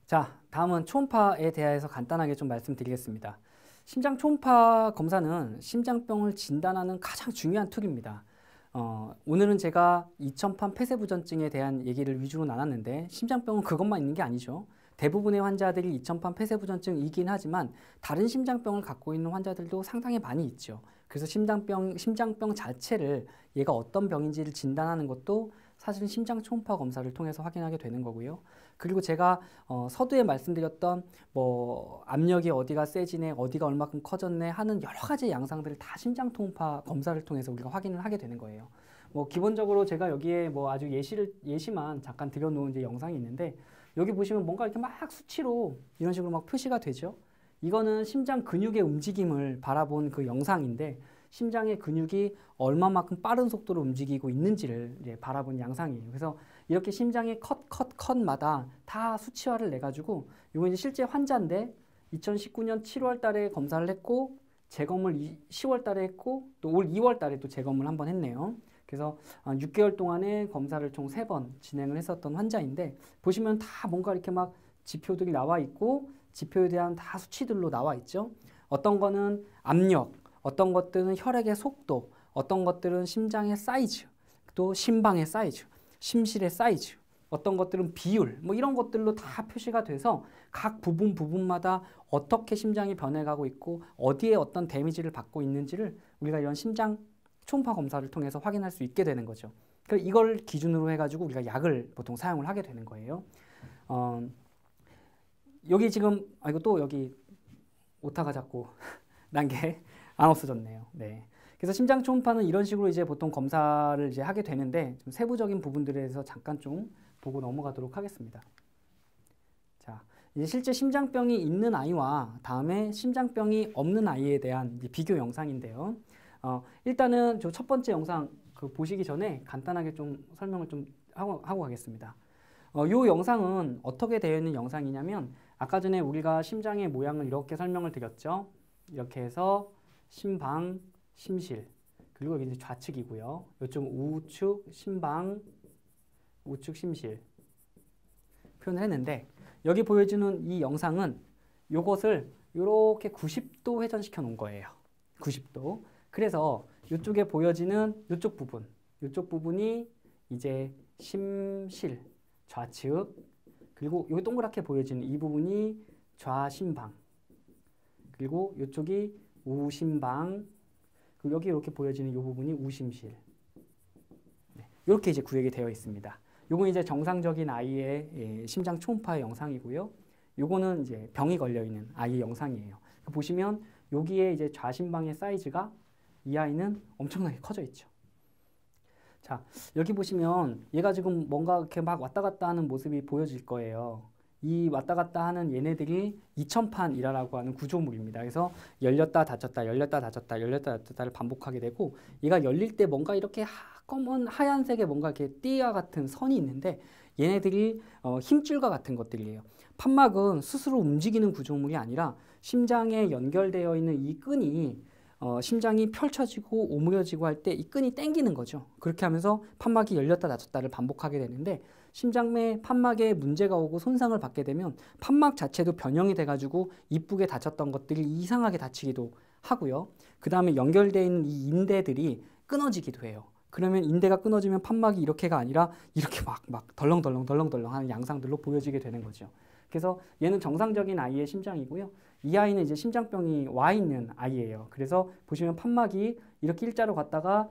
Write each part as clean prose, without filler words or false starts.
자, 다음은 초음파에 대해서 간단하게 좀 말씀드리겠습니다. 심장 초음파 검사는 심장병을 진단하는 가장 중요한 툴입니다. 오늘은 제가 이천판 폐쇄부전증에 대한 얘기를 위주로 나눴는데 심장병은 그것만 있는 게 아니죠. 대부분의 환자들이 이천판 폐쇄부전증이긴 하지만 다른 심장병을 갖고 있는 환자들도 상당히 많이 있죠. 그래서 심장병 자체를 얘가 어떤 병인지를 진단하는 것도 사실은 심장 초음파 검사를 통해서 확인하게 되는 거고요. 그리고 제가 서두에 말씀드렸던 뭐 압력이 어디가 세지네, 어디가 얼마큼 커졌네 하는 여러 가지 양상들을 다 심장 초음파 검사를 통해서 우리가 확인을 하게 되는 거예요. 뭐 기본적으로 제가 여기에 뭐 아주 예시만 잠깐 드려놓은 이제 영상이 있는데 여기 보시면 뭔가 이렇게 막 수치로 이런 식으로 막 표시가 되죠. 이거는 심장 근육의 움직임을 바라본 그 영상인데 심장의 근육이 얼마만큼 빠른 속도로 움직이고 있는지를 이제 바라본 양상이에요. 그래서 이렇게 심장의 컷마다 다 수치화를 내가지고 이거 이제 실제 환자인데 2019년 7월 달에 검사를 했고 재검을 10월 달에 했고 또 올 2월 달에 또 재검을 한번 했네요. 그래서 6개월 동안에 검사를 총 3번 진행을 했었던 환자인데 보시면 다 뭔가 이렇게 막 지표들이 나와 있고 지표에 대한 다 수치들로 나와 있죠. 어떤 거는 압력, 어떤 것들은 혈액의 속도, 어떤 것들은 심장의 사이즈, 또 심방의 사이즈, 심실의 사이즈, 어떤 것들은 비율, 뭐 이런 것들로 다 표시가 돼서 각 부분마다 어떻게 심장이 변해가고 있고 어디에 어떤 데미지를 받고 있는지를 우리가 이런 심장 초음파 검사를 통해서 확인할 수 있게 되는 거죠. 그러니까 이걸 기준으로 해가지고 우리가 약을 보통 사용을 하게 되는 거예요. 여기 지금 이거 또 여기 오타가 자꾸 난 게 안 없어졌네요. 네. 그래서 심장 초음파는 이런 식으로 이제 보통 검사를 이제 하게 되는데 좀 세부적인 부분들에 대해서 잠깐 좀 보고 넘어가도록 하겠습니다. 자, 이제 실제 심장병이 있는 아이와 다음에 심장병이 없는 아이에 대한 이제 비교 영상인데요. 일단은 저 첫 번째 영상 그 보시기 전에 간단하게 좀 설명을 좀 하고 가겠습니다. 이 영상은 어떻게 되어 있는 영상이냐면 아까 전에 우리가 심장의 모양을 이렇게 설명을 드렸죠. 이렇게 해서 심방, 심실, 그리고 여기 이제 좌측이고요. 이쪽 우측, 심방, 우측, 심실 표현을 했는데 여기 보여주는 이 영상은 이것을 이렇게 90도 회전시켜 놓은 거예요. 90도. 그래서 이쪽에 보여지는 이쪽 부분이 이제 심실, 좌측, 그리고 여기 동그랗게 보여지는 이 부분이 좌심방, 그리고 이쪽이 우심방, 그리고 여기 이렇게 보여지는 이 부분이 우심실. 네, 이렇게 이제 구획이 되어 있습니다. 요건 이제 정상적인 아이의 심장 초음파의 영상이고요. 요거는 이제 병이 걸려 있는 아이의 영상이에요. 보시면 여기에 이제 좌심방의 사이즈가 이 아이는 엄청나게 커져 있죠. 자, 여기 보시면 얘가 지금 뭔가 이렇게 막 왔다 갔다 하는 모습이 보여질 거예요. 이 왔다 갔다 하는 얘네들이 이천판이라고 하는 구조물입니다. 그래서 열렸다 닫혔다, 열렸다 닫혔다, 열렸다 닫혔다를 반복하게 되고 얘가 열릴 때 뭔가 이렇게 검은 하얀색의 뭔가 이렇게 띠와 같은 선이 있는데 얘네들이 힘줄과 같은 것들이에요. 판막은 스스로 움직이는 구조물이 아니라 심장에 연결되어 있는 이 끈이 심장이 펼쳐지고 오므려지고 할 때 이 끈이 당기는 거죠. 그렇게 하면서 판막이 열렸다 닫혔다를 반복하게 되는데 심장의 판막에 문제가 오고 손상을 받게 되면 판막 자체도 변형이 돼가지고 이쁘게 닫혔던 것들이 이상하게 닫히기도 하고요. 그 다음에 연결되어 있는 이 인대들이 끊어지기도 해요. 그러면 인대가 끊어지면 판막이 이렇게가 아니라 이렇게 막 덜렁덜렁 하는 양상들로 보여지게 되는 거죠. 그래서 얘는 정상적인 아이의 심장이고요. 이 아이는 이제 심장병이 와 있는 아이예요. 그래서 보시면 판막이 이렇게 일자로 갔다가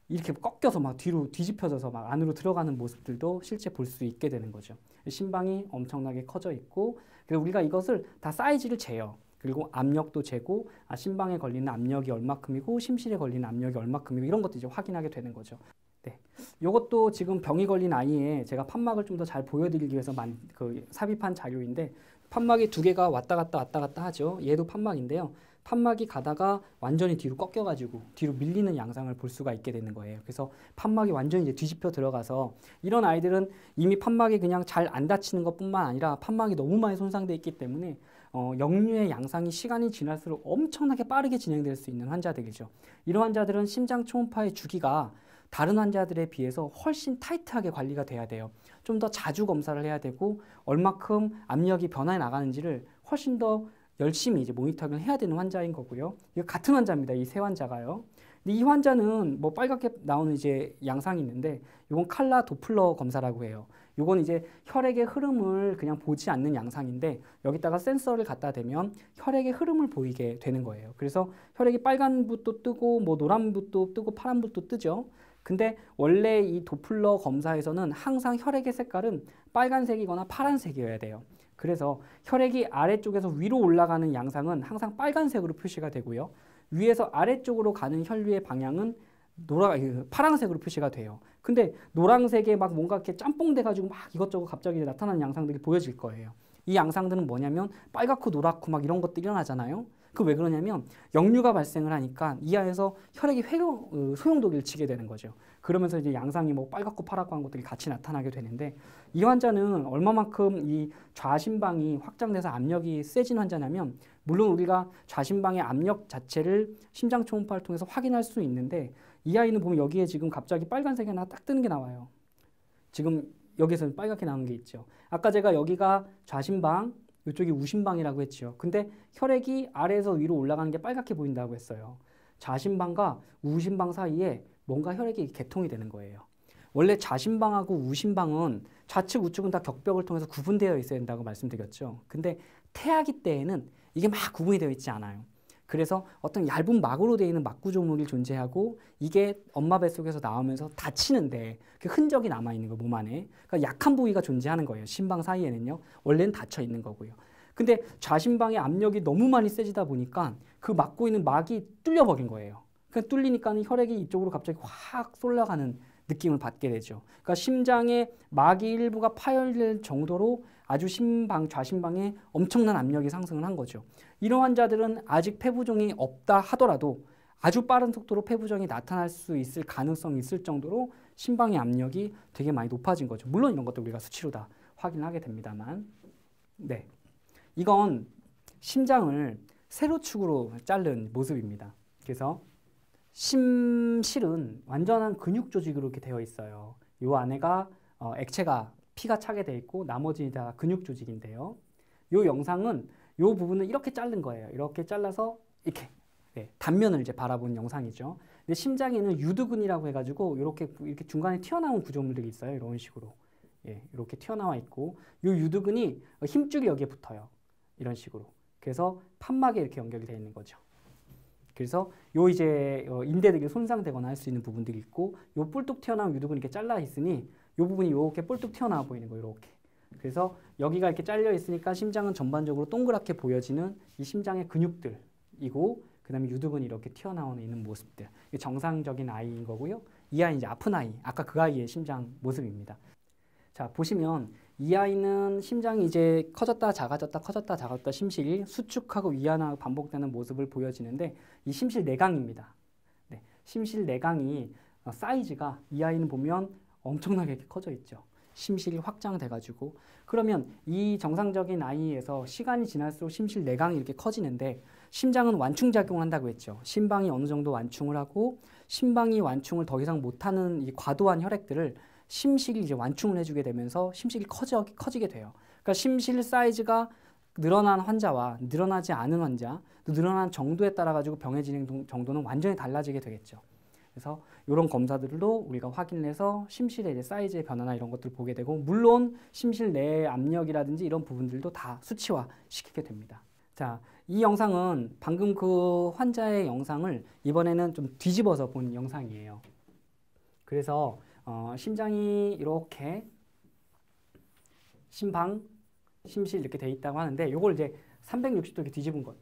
이렇게 꺾여서 막 뒤로 뒤집혀져서 막 안으로 들어가는 모습들도 실제 볼 수 있게 되는 거죠. 심방이 엄청나게 커져 있고, 그리고 우리가 이것을 다 사이즈를 재요. 그리고 압력도 재고, 심방에 걸리는 압력이 얼마큼이고, 심실에 걸리는 압력이 얼마큼이고, 이런 것도 이제 확인하게 되는 거죠. 네. 이것도 지금 병이 걸린 아이의 제가 판막을 좀 더 잘 보여드리기 위해서 삽입한 자료인데, 판막이 두 개가 왔다 갔다 하죠. 얘도 판막인데요. 판막이 가다가 완전히 뒤로 꺾여가지고 뒤로 밀리는 양상을 볼 수가 있게 되는 거예요. 그래서 판막이 완전히 이제 뒤집혀 들어가서 이런 아이들은 이미 판막이 그냥 잘 안 다치는 것뿐만 아니라 판막이 너무 많이 손상되어 있기 때문에 역류의 양상이 시간이 지날수록 엄청나게 빠르게 진행될 수 있는 환자들이죠. 이런 환자들은 심장 초음파의 주기가 다른 환자들에 비해서 훨씬 타이트하게 관리가 돼야 돼요. 좀 더 자주 검사를 해야 되고 얼마큼 압력이 변화해 나가는지를 훨씬 더 열심히 이제 모니터링을 해야 되는 환자인 거고요. 이거 같은 환자입니다. 이 세 환자가요. 근데 이 환자는 뭐 빨갛게 나오는 이제 양상이 있는데 이건 칼라 도플러 검사라고 해요. 이건 이제 혈액의 흐름을 그냥 보지 않는 양상인데 여기다가 센서를 갖다 대면 혈액의 흐름을 보이게 되는 거예요. 그래서 혈액이 빨간 붓도 뜨고 뭐 노란 붓도 뜨고 파란 붓도 뜨죠. 근데 원래 이 도플러 검사에서는 항상 혈액의 색깔은 빨간색이거나 파란색이어야 돼요. 그래서 혈액이 아래쪽에서 위로 올라가는 양상은 항상 빨간색으로 표시가 되고요. 위에서 아래쪽으로 가는 혈류의 방향은 파란색으로 표시가 돼요. 근데 노란색에 막 뭔가 이렇게 짬뽕 돼가지고 막 이것저것 갑자기 나타나는 양상들이 보여질 거예요. 이 양상들은 뭐냐면 빨갛고 노랗고 막 이런 것들이 일어나잖아요. 그 왜 그러냐면 역류가 발생을 하니까 이 안에서 혈액이 소용돌이를 치게 되는 거죠. 그러면서 이제 양상이 뭐 빨갛고 파랗고 한 것들이 같이 나타나게 되는데 이 환자는 얼마만큼 이 좌심방이 확장돼서 압력이 세진 환자냐면 물론 우리가 좌심방의 압력 자체를 심장 초음파를 통해서 확인할 수 있는데 이 아이는 보면 여기에 지금 갑자기 빨간색이 하나 딱 뜨는 게 나와요. 지금 여기서는 빨갛게 나오는 게 있죠. 아까 제가 여기가 좌심방, 이쪽이 우심방이라고 했죠. 근데 혈액이 아래에서 위로 올라가는 게 빨갛게 보인다고 했어요. 좌심방과 우심방 사이에 뭔가 혈액이 개통이 되는 거예요. 원래 좌심방하고 우심방은 좌측 우측은 다 격벽을 통해서 구분되어 있어야 된다고 말씀드렸죠. 근데 태아기 때에는 이게 막 구분이 되어 있지 않아요. 그래서 어떤 얇은 막으로 되어 있는 막구조물이 존재하고 이게 엄마 뱃속에서 나오면서 다치는데 그 흔적이 남아있는 거예요, 몸 안에. 그러니까 약한 부위가 존재하는 거예요. 심방 사이에는요. 원래는 닫혀 있는 거고요. 근데 좌심방의 압력이 너무 많이 세지다 보니까 그 막고 있는 막이 뚫려버린 거예요. 그러니까 뚫리니까 혈액이 이쪽으로 갑자기 확 쏠려가는 느낌을 받게 되죠. 그러니까 심장의 막이 일부가 파열될 정도로 아주 좌심방에 엄청난 압력이 상승을 한 거죠. 이런 환자들은 아직 폐부종이 없다 하더라도 아주 빠른 속도로 폐부종이 나타날 수 있을 가능성이 있을 정도로 심방의 압력이 되게 많이 높아진 거죠. 물론 이런 것도 우리가 수치로 다 확인하게 됩니다만. 네, 이건 심장을 세로축으로 자른 모습입니다. 그래서 심실은 완전한 근육 조직으로 이렇게 되어 있어요. 이 안에가 액체가 피가 차게 되어 있고 나머지 다 근육 조직인데요. 이 영상은 이 부분을 이렇게 자른 거예요. 이렇게 잘라서 이렇게 단면을 이제 바라보는 영상이죠. 근데 심장에는 유두근이라고 해가지고 이렇게 중간에 튀어나온 구조물들이 있어요. 이런 식으로 이렇게 튀어나와 있고 이 유두근이 힘줄이 여기에 붙어요. 이런 식으로. 그래서 판막에 이렇게 연결이 되어 있는 거죠. 그래서 요 이제 인대들이 손상되거나 할 수 있는 부분들이 있고 요 뿔뚝 튀어나온 유두근이 이렇게 잘라 있으니 요 부분이 이렇게 뿔뚝 튀어나와 보이는 거예요. 이렇게. 그래서 여기가 이렇게 잘려 있으니까 심장은 전반적으로 동그랗게 보여지는 이 심장의 근육들이고 그다음에 유두근이 이렇게 튀어나오는 있는 모습들. 이게 정상적인 아이인 거고요. 이 아이 이제 아픈 아이. 아까 그 아이의 심장 모습입니다. 자, 보시면 이 아이는 심장이 이제 커졌다 작아졌다 커졌다 작아졌다 심실이 수축하고 위안하고 반복되는 모습을 보여지는데 이 심실 내강입니다. 네, 심실 내강이 사이즈가 이 아이는 보면 엄청나게 커져 있죠. 심실이 확장돼가지고 그러면 이 정상적인 아이에서 시간이 지날수록 심실 내강이 이렇게 커지는데 심장은 완충작용을 한다고 했죠. 심방이 어느 정도 완충을 하고 심방이 완충을 더 이상 못하는 이 과도한 혈액들을 심실이 이제 완충을 해주게 되면서 심실이 커지게 돼요. 그러니까 심실 사이즈가 늘어난 환자와 늘어나지 않은 환자, 또 늘어난 정도에 따라 가지고 병의 진행 정도는 완전히 달라지게 되겠죠. 그래서 이런 검사들로 우리가 확인을 해서 심실의 이제 사이즈의 변화나 이런 것들을 보게 되고 물론 심실 내의 압력이라든지 이런 부분들도 다 수치화 시키게 됩니다. 자, 이 영상은 방금 그 환자의 영상을 이번에는 좀 뒤집어서 본 영상이에요. 그래서 심장이 이렇게 심방, 심실 이렇게 돼 있다고 하는데 이걸 이제 360도 이렇게 뒤집은 거.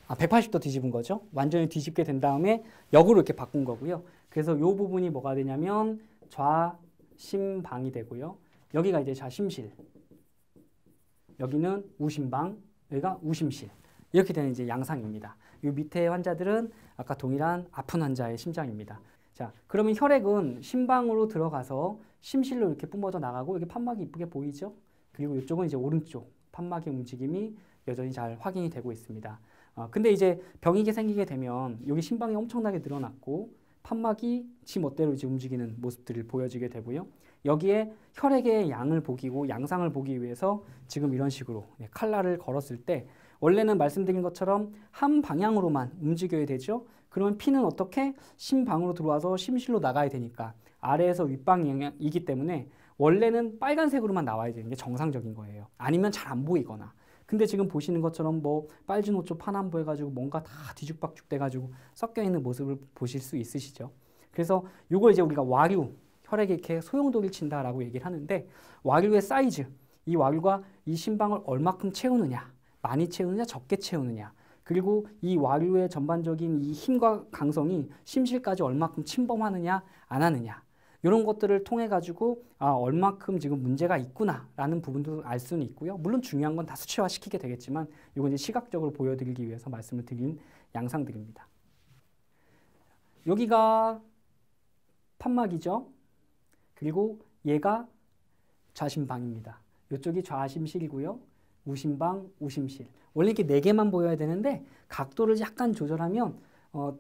180도 뒤집은 거죠. 완전히 뒤집게 된 다음에 역으로 이렇게 바꾼 거고요. 그래서 이 부분이 뭐가 되냐면 좌심방이 되고요. 여기가 이제 좌심실. 여기는 우심방, 여기가 우심실. 이렇게 되는 이제 양상입니다. 이 밑에 환자들은 아까 동일한 아픈 환자의 심장입니다. 자, 그러면 혈액은 심방으로 들어가서 심실로 이렇게 뿜어져 나가고 여기 판막이 이쁘게 보이죠? 그리고 이쪽은 이제 오른쪽 판막의 움직임이 여전히 잘 확인이 되고 있습니다. 근데 이제 병이 생기게 되면 여기 심방이 엄청나게 늘어났고 판막이 지 멋대로 이제 움직이는 모습들을 보여지게 되고요. 여기에 혈액의 양을 보기고 양상을 보기 위해서 지금 이런 식으로 칼날을 걸었을 때 원래는 말씀드린 것처럼 한 방향으로만 움직여야 되죠. 그러면 피는 어떻게? 심방으로 들어와서 심실로 나가야 되니까 아래에서 윗방향이기 때문에 원래는 빨간색으로만 나와야 되는 게 정상적인 거예요. 아니면 잘 안 보이거나. 근데 지금 보시는 것처럼 뭐 빨주노초 파남보 해가지고 뭔가 다 뒤죽박죽 돼가지고 섞여 있는 모습을 보실 수 있으시죠. 그래서 이걸 이제 우리가 와류, 혈액에 이렇게 소용돌이를 친다라고 얘기를 하는데 와류의 사이즈, 이 와류가 이 심방을 얼마큼 채우느냐, 많이 채우느냐, 적게 채우느냐, 그리고 이 와류의 전반적인 이 힘과 강성이 심실까지 얼마큼 침범하느냐, 안 하느냐, 이런 것들을 통해 가지고 얼마큼 지금 문제가 있구나라는 부분도 알 수는 있고요. 물론 중요한 건 다 수치화시키게 되겠지만 이건 이제 시각적으로 보여드리기 위해서 말씀을 드린 양상들입니다. 여기가 판막이죠. 그리고 얘가 좌심방입니다. 이쪽이 좌심실이고요. 우심방, 우심실. 원래 이렇게 4개만 보여야 되는데 각도를 약간 조절하면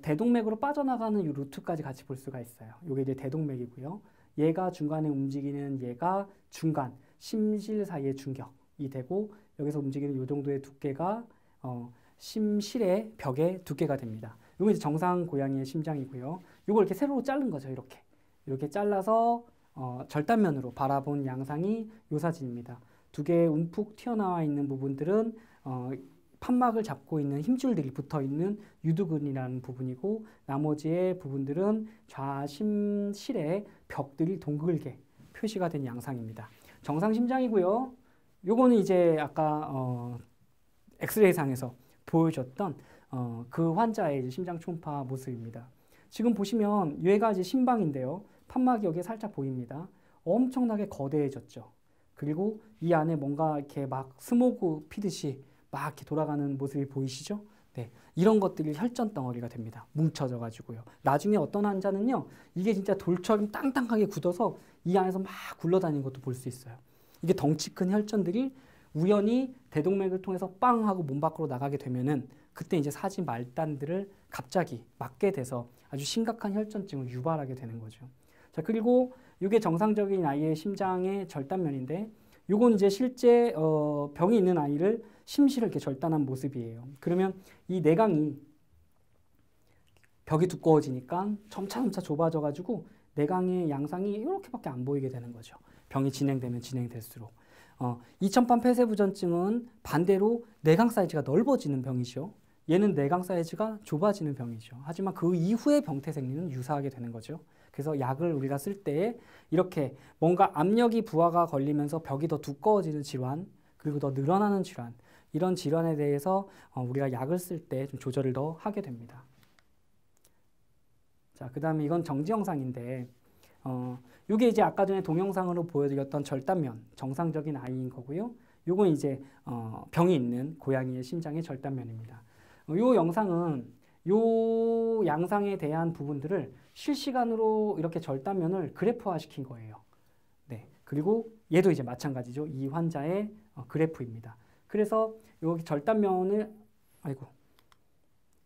대동맥으로 빠져나가는 이 루트까지 같이 볼 수가 있어요. 이게 이제 대동맥이고요. 얘가 중간에 움직이는 얘가 중간, 심실 사이의 중격이 되고 여기서 움직이는 이 정도의 두께가 심실의 벽의 두께가 됩니다. 이건 이제 정상 고양이의 심장이고요. 이걸 이렇게 세로로 자른 거죠. 이렇게 잘라서 절단면으로 바라본 양상이 이 사진입니다. 두 개의 움푹 튀어나와 있는 부분들은 판막을 잡고 있는 힘줄들이 붙어있는 유두근이라는 부분이고 나머지의 부분들은 좌심실의 벽들이 동글게 표시가 된 양상입니다. 정상 심장이고요. 요거는 이제 아까 엑스레이상에서 보여줬던 그 환자의 이제 심장 초음파 모습입니다. 지금 보시면 얘가 이제 심방인데요. 판막이 여기에 살짝 보입니다. 엄청나게 거대해졌죠. 그리고 이 안에 뭔가 이렇게 막 스모그 피듯이 막 이렇게 돌아가는 모습이 보이시죠? 네, 이런 것들이 혈전 덩어리가 됩니다. 뭉쳐져 가지고요. 나중에 어떤 환자는요, 이게 진짜 돌처럼 땅땅하게 굳어서 이 안에서 막 굴러다니는 것도 볼 수 있어요. 이게 덩치 큰 혈전들이 우연히 대동맥을 통해서 빵 하고 몸 밖으로 나가게 되면은 그때 이제 사지 말단들을 갑자기 맞게 돼서 아주 심각한 혈전증을 유발하게 되는 거죠. 자, 그리고 이게 정상적인 아이의 심장의 절단면인데 요건 이제 실제 병이 있는 아이를 심실을 이렇게 절단한 모습이에요. 그러면 이 내강이 벽이 두꺼워지니까 점차 좁아져 가지고 내강의 양상이 이렇게밖에 안 보이게 되는 거죠. 병이 진행되면 진행될수록. 이천판 폐쇄부전증은 반대로 내강 사이즈가 넓어지는 병이죠. 얘는 내강 사이즈가 좁아지는 병이죠. 하지만 그 이후의 병태 생리는 유사하게 되는 거죠. 그래서 약을 우리가 쓸 때 이렇게 뭔가 압력이 부하가 걸리면서 벽이 더 두꺼워지는 질환, 그리고 더 늘어나는 질환, 이런 질환에 대해서 우리가 약을 쓸 때 좀 조절을 더 하게 됩니다. 자, 그 다음에 이건 정지 영상인데 이게 이제 아까 전에 동영상으로 보여드렸던 절단면, 정상적인 아이인 거고요. 요건 이제 병이 있는 고양이의 심장의 절단면입니다. 요 영상은 요 양상에 대한 부분들을 실시간으로 이렇게 절단면을 그래프화 시킨 거예요. 네. 그리고 얘도 이제 마찬가지죠. 이 환자의 그래프입니다. 그래서 여기 절단면을,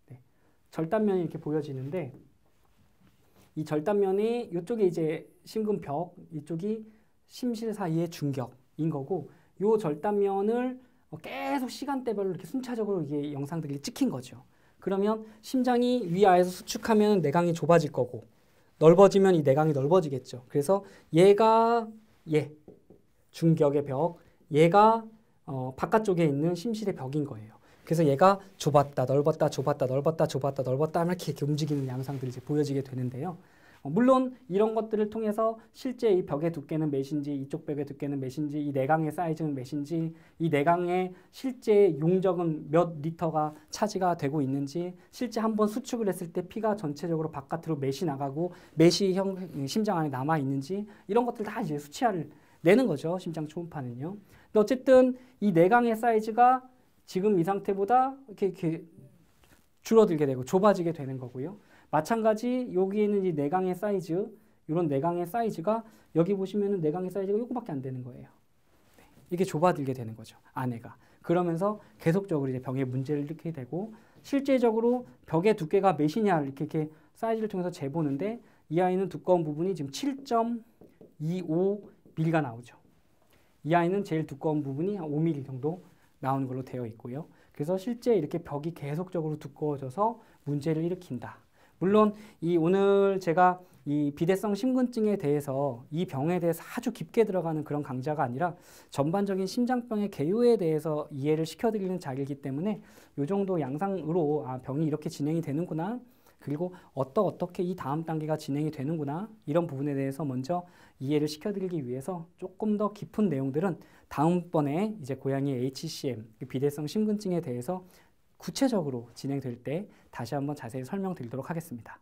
네. 절단면이 이렇게 보여지는데 이 절단면이 이쪽에 이제 심근벽, 이쪽이 심실 사이의 중격인 거고 요 절단면을 계속 시간대별로 이렇게 순차적으로 이게 영상들이 찍힌 거죠. 그러면 심장이 위아래에서 수축하면 내강이 좁아질 거고 넓어지면 이 내강이 넓어지겠죠. 그래서 얘가 중격의 벽, 얘가 바깥쪽에 있는 심실의 벽인 거예요. 그래서 얘가 좁았다, 넓었다, 좁았다, 넓었다, 좁았다, 넓었다 이렇게 움직이는 양상들이 이제 보여지게 되는데요. 물론 이런 것들을 통해서 실제 이 벽의 두께는 몇인지, 이쪽 벽의 두께는 몇인지, 이 내강의 사이즈는 몇인지, 이 내강의 실제 용적은 몇 리터가 차지가 되고 있는지, 실제 한번 수축을 했을 때 피가 전체적으로 바깥으로 몇이 나가고 몇이 심장 안에 남아 있는지 이런 것들 다 이제 수치화를 내는 거죠. 심장 초음파는요. 근데 어쨌든 이 내강의 사이즈가 지금 이 상태보다 이렇게 줄어들게 되고 좁아지게 되는 거고요. 마찬가지 여기에는 이 내강의 사이즈, 이런 내강의 사이즈가 여기 보시면은 내강의 사이즈가 요거밖에 안 되는 거예요. 네. 이게 좁아들게 되는 거죠. 안에가. 그러면서 계속적으로 이제 병에 문제를 일으키게 되고 실제적으로 벽의 두께가 몇이냐 이렇게 사이즈를 통해서 재보는데 이 아이는 두꺼운 부분이 지금 7.25mm가 나오죠. 이 아이는 제일 두꺼운 부분이 한 5mm 정도 나오는 걸로 되어 있고요. 그래서 실제 이렇게 벽이 계속적으로 두꺼워져서 문제를 일으킨다. 물론 이 오늘 제가 이 비대성 심근증에 대해서 이 병에 대해서 아주 깊게 들어가는 그런 강좌가 아니라 전반적인 심장병의 개요에 대해서 이해를 시켜드리는 자리이기 때문에 이 정도 양상으로 병이 이렇게 진행이 되는구나, 그리고 어떻게 이 다음 단계가 진행이 되는구나, 이런 부분에 대해서 먼저 이해를 시켜드리기 위해서 조금 더 깊은 내용들은 다음번에 이제 고양이 HCM, 비대성 심근증에 대해서 구체적으로 진행될 때 다시 한번 자세히 설명드리도록 하겠습니다.